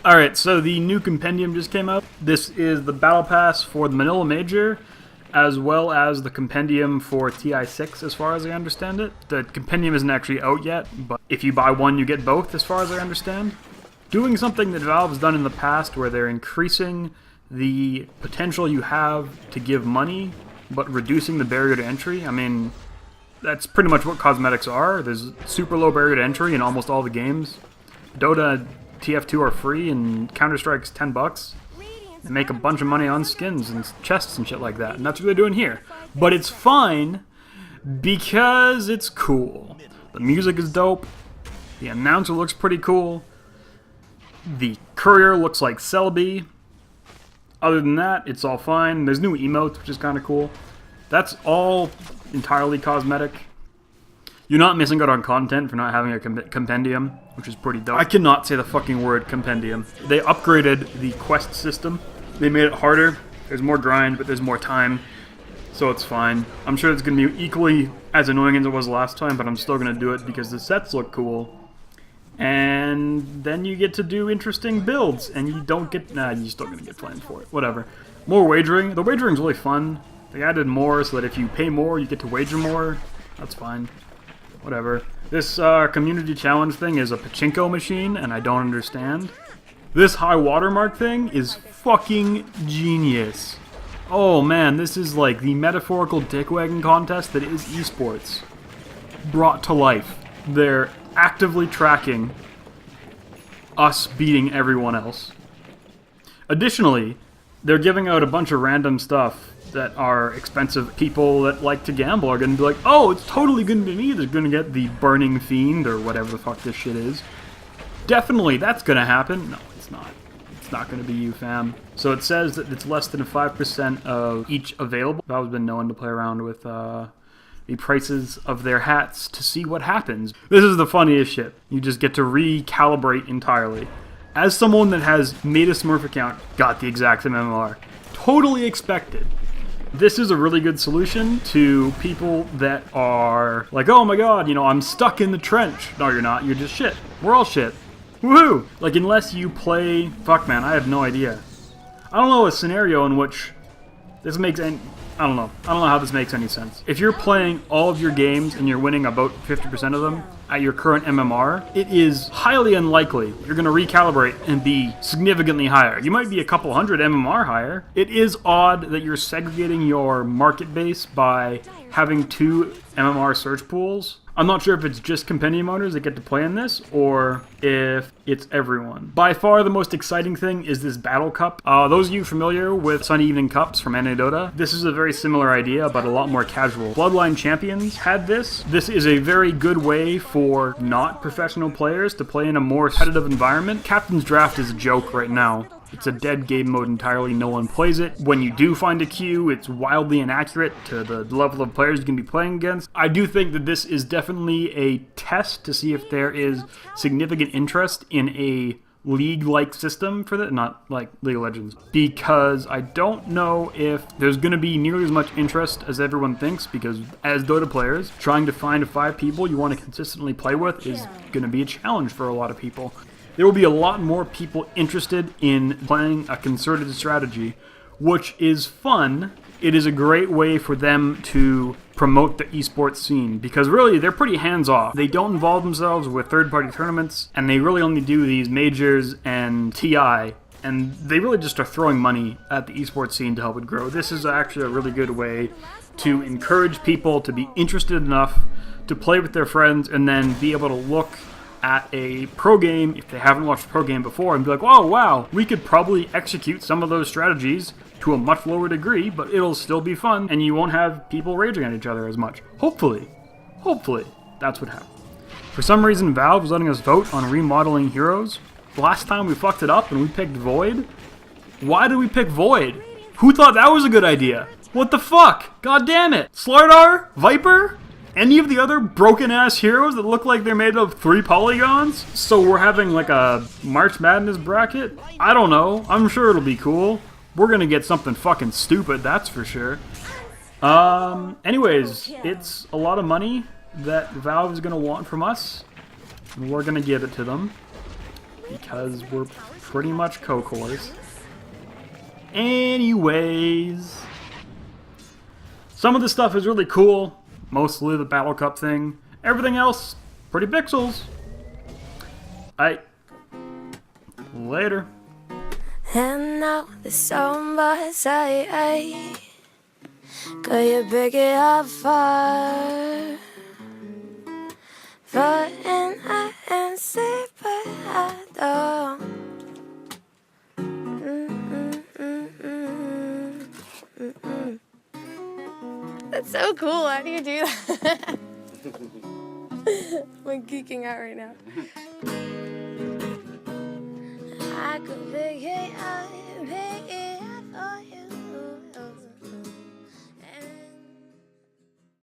Alright, so the new Compendium just came out. This is the Battle Pass for the Manila Major, as well as the Compendium for TI6, as far as I understand it. The Compendium isn't actually out yet, but if you buy one, you get both, as far as I understand. Doing something that Valve's done in the past, where they're increasing the potential you have to give money, but reducing the barrier to entry. I mean, that's pretty much what cosmetics are. There's super low barrier to entry in almost all the games. Dota TF2 are free, and Counter-Strike's $10. They make a bunch of money on skins and chests and shit like that, and that's what they're doing here. But it's fine because it's cool. The music is dope. The announcer looks pretty cool. The courier looks like Selby. Other than that, it's all fine. There's new emotes, which is kind of cool. That's all entirely cosmetic. You're not missing out on content for not having a compendium, which is pretty dope. I cannot say the fucking word compendium. They upgraded the quest system. They made it harder. There's more grind, but there's more time, so it's fine. I'm sure it's going to be equally as annoying as it was last time, but I'm still going to do it because the sets look cool. And then you get to do interesting builds, and you don't get... Nah, you're still going to get flamed for it. Whatever. More wagering. The wagering's really fun. They added more so that if you pay more, you get to wager more. That's fine. Whatever. This community challenge thing is a pachinko machine, and I don't understand. This high watermark thing is fucking genius. Oh man, this is like the metaphorical dick-wagging contest that is esports. Brought to life. They're actively tracking us beating everyone else. Additionally, they're giving out a bunch of random stuff that are expensive. People that like to gamble are going to be like, oh, it's totally going to be me. They're going to get the Burning Fiend or whatever the fuck this shit is. Definitely, that's going to happen. No, it's not. It's not going to be you, fam. So it says that it's less than 5% of each available. Valve's been known to play around with the prices of their hats to see what happens. This is the funniest shit. You just get to recalibrate entirely. As someone that has made a Smurf account, got the exact same MMR. Totally expected. This is a really good solution to people that are like, oh my god, you know, I'm stuck in the trench. No, you're not. You're just shit. We're all shit. Woohoo! Like, unless you play... Fuck, man, I have no idea. I don't know a scenario in which this makes any... I don't know. I don't know how this makes any sense. If you're playing all of your games and you're winning about 50% of them at your current MMR, it is highly unlikely you're going to recalibrate and be significantly higher. You might be a couple hundred MMR higher. It is odd that you're segregating your market base by having two MMR search pools. I'm not sure if it's just Compendium owners that get to play in this, or if it's everyone. By far the most exciting thing is this Battle Cup. Those of you familiar with Sunny Evening Cups from Dota, this is a very similar idea, but a lot more casual. Bloodline Champions had this. This is a very good way for not professional players to play in a more competitive environment. Captain's Draft is a joke right now. It's a dead game mode entirely, no one plays it. When you do find a queue, it's wildly inaccurate to the level of players you can be playing against. I do think that this is definitely a test to see if there is significant interest in a league-like system for that, not like League of Legends. Because I don't know if there's going to be nearly as much interest as everyone thinks, because as Dota players, trying to find 5 people you want to consistently play with is going to be a challenge for a lot of people. There will be a lot more people interested in playing a concerted strategy, which is fun. It is a great way for them to promote the esports scene, because really they're pretty hands-off. They don't involve themselves with third-party tournaments, and they really only do these majors and TI, and they really just are throwing money at the esports scene to help it grow. This is actually a really good way to encourage people to be interested enough to play with their friends and then be able to look at a pro game, if they haven't watched a pro game before, and be like, oh wow, we could probably execute some of those strategies to a much lower degree, but it'll still be fun, and you won't have people raging at each other as much. Hopefully. Hopefully. That's what happened. For some reason, Valve is letting us vote on remodeling heroes. Last time we fucked it up and we picked Void. Why did we pick Void? Who thought that was a good idea? What the fuck? God damn it. Slardar? Viper? Any of the other broken-ass heroes that look like they're made of 3 polygons? So we're having like a March Madness bracket? I don't know. I'm sure it'll be cool. We're gonna get something fucking stupid, that's for sure. Anyways, it's a lot of money that Valve is gonna want from us. We're gonna give it to them. because we're pretty much co-cores. Anyways, some of this stuff is really cool, mostly the Battle Cup thing. Everything else, pretty pixels. Later. And now the song by side, could you pick it up far? But and I am sick, but I don't. That's so cool. How do you do that? I'm geeking out right now. I could pick it up, pick it